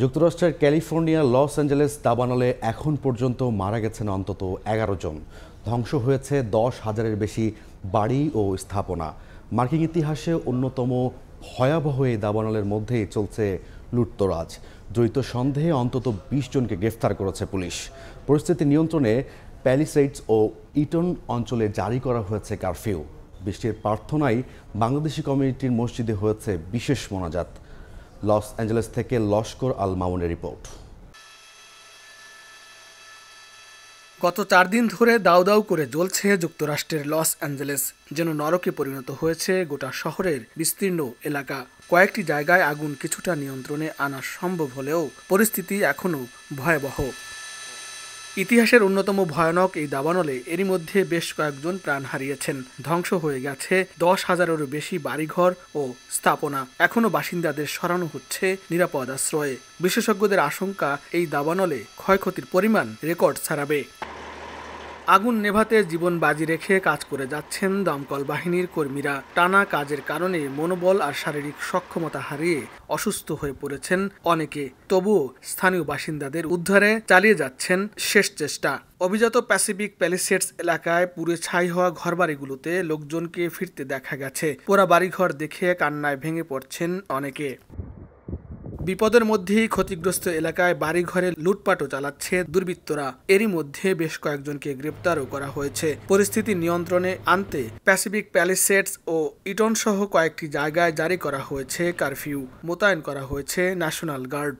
যুক্তরাষ্ট্রের ক্যালিফোর্নিয়ার Los Angeles দাবানলে এখন পর্যন্ত মারা গেছেন অন্তত ১১ জন। ধ্বংস হয়েছে ১০,০০০-এর বেশি বাড়ি ও স্থাপনা। মার্কিন ইতিহাসে অন্যতম ভয়াবহ এই দাবানলের মধ্যেই চলছে লুটতরাজ। জড়িত সন্দেহে অন্তত ২০ জনকে গ্রেফতার করেছে পুলিশ। পরিস্থিতি নিয়ন্ত্রণে প্যালিসেডস ও ইটন অঞ্চলে জারি করা হয়েছে কারফিউ। বৃষ্টির প্রার্থনায় বাংলাদেশি কমিউনিটির মসজিদে হয়েছে বিশেষ মোনাজাত। লস অ্যাঞ্জেলেস থেকে লস্কর আল মামুনের রিপোর্ট। গত ৪ দিন ধরে দাউ দাউ করে জ্বলছে যুক্তরাষ্ট্রের লস অ্যাঞ্জেলেস। যেন নরকে পরিণত হয়েছে গোটা শহরের বিস্তীর্ণ এলাকা। কয়েকটি জায়গায় আগুন কিছুটা নিয়ন্ত্রণে আনা সম্ভব হলেও পরিস্থিতি এখনও ভয়াবহ। ইতিহাসের অন্যতম ভয়ানক এই দাবানলে এরই মধ্যে বেশ কয়েকজন প্রাণ হারিয়েছেন। ধ্বংস হয়ে গেছে ১০,০০০-এরও বেশি বাড়িঘর ও স্থাপনা। এখনও বাসিন্দাদের সরানো হচ্ছে নিরাপদ আশ্রয়ে। বিশেষজ্ঞদের আশঙ্কা, এই দাবানলে ক্ষয়ক্ষতির পরিমাণ রেকর্ড ছাড়াবে। আগুন নেভাতে জীবন বাজি রেখে কাজ করে যাচ্ছেন দমকল বাহিনীর কর্মীরা। টানা কাজের কারণে মনোবল আর শারীরিক সক্ষমতা হারিয়ে অসুস্থ হয়ে পড়েছেন অনেকে। তবুও স্থানীয় বাসিন্দাদের উদ্ধারে চালিয়ে যাচ্ছেন শেষ চেষ্টা। অভিজাত প্যাসিফিক প্যালিসেডস এলাকায় পুড়ে ছাই হওয়া ঘরবাড়িগুলোতে লোকজনকে ফিরতে দেখা গেছে। পোড়া বাড়িঘর দেখে কান্নায় ভেঙে পড়ছেন অনেকে। বিপদের মধ্যেই ক্ষতিগ্রস্ত এলাকায় বাড়িঘরে লুটপাটও চালাচ্ছে দুর্বৃত্তরা। এরই মধ্যে বেশ কয়েকজনকে গ্রেপ্তারও করা হয়েছে। পরিস্থিতি নিয়ন্ত্রণে আনতে প্যাসিফিক প্যালিসেডস ও ইটন সহ কয়েকটি জায়গায় জারি করা হয়েছে কারফিউ। মোতায়েন করা হয়েছে ন্যাশনাল গার্ড।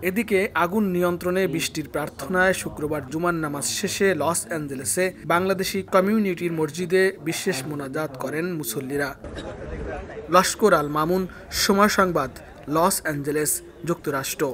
এদিকে আগুন নিয়ন্ত্রণে বৃষ্টির প্রার্থনায় শুক্রবার জুমার নামাজ শেষে লস অ্যাঞ্জেলেসে বাংলাদেশি কমিউনিটির মসজিদে বিশেষ মোনাজাত করেন মুসল্লিরা। লস্কর আল মামুন, সময় সংবাদ, লস অ্যাঞ্জেলেস, যুক্তরাষ্ট্র।